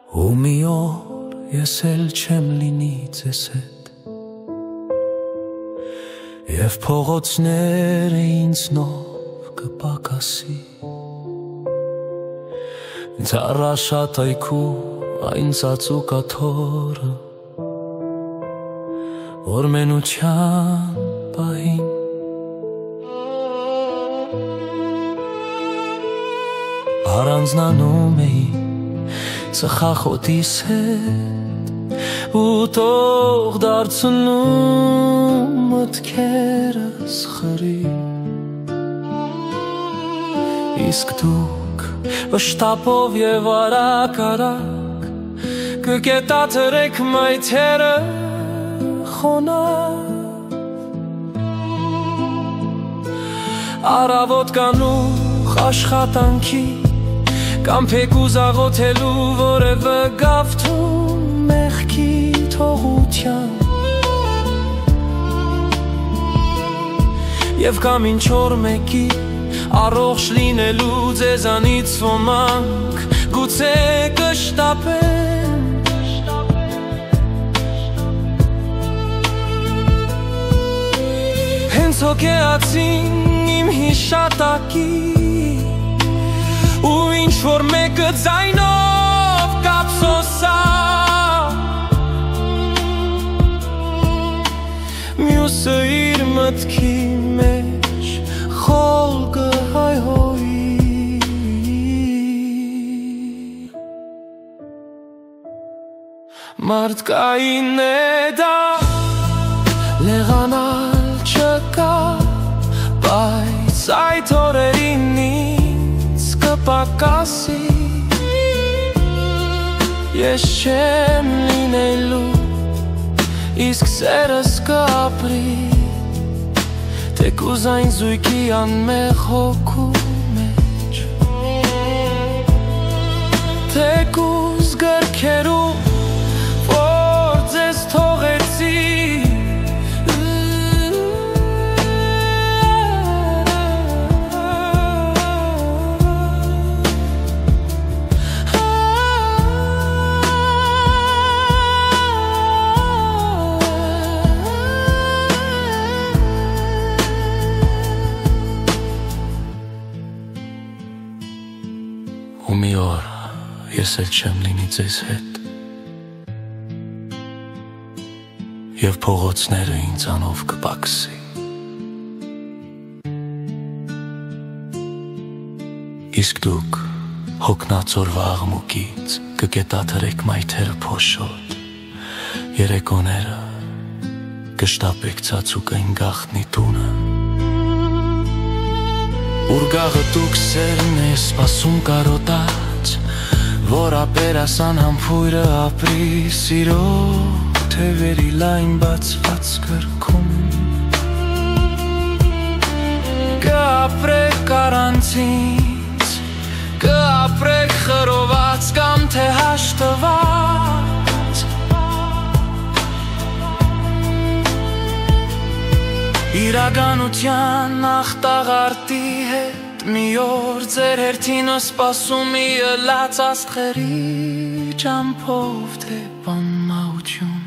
ու մի օր ես էլ չեմ լինի ձեզ հետ Եվ փողոցները ինձ նով կպակասի Ձառաշատայքու այն ծածուկաթորը Որ մենության պահին Առանձնանում էի ծխախոտիս հետ ու տող դարձնում մտքերս խրի Իսկ դուք վշտապով և արագ կկետադրեք մայթերը խոնավ Առավոտ կանուխ աշխատանքի Կամ փեկուզ աղոթելու որևէ գավթում մեղքի թողության Եվ կամ ինչ-որ մեկի առողջ լինելու ձեզանից ոմանք գուցե կշտապեն Հենց հոգեացին իմ հիշատակի Ու ինչ-որ մեկը ձայնով կապսոսա Մյուսը իր մտքի մեջ խոլ կհայհոյի Մարդկային է դա լեղանալ չկա Բայց այդ օրերին կպակասի Ես չեմ լինելու Իսկ սերս կապրի Թեկուզ այն զույգի անմեղ հոգու մեջ Թեկուզ գրքերու որ ձեզ թողեցի Ու մի օր ես էլ չեմ լինի ձեզ հետ Եվ փողոցները ինձանով կպակսի Իսկ դուք հոգնածորվա աղմուկից կկետադրեք մայթերը փոշոտ Երեկոները կշտապեք ծածուկային գաղտնի տունը Ուրգաղը դուք սերն է սպասում կարոտած Որ ապերասան համբույրը ապրի սիրո թևերի լայն բացված կրքում Կապրեք առանցից Կապրեք խրոված կամ թե հաշտված Իրականության ախտաղարտի հետ Մի օր ձեր հերթինը սպասում ի ըլած աստղերի Ճամփով թե բանմահություն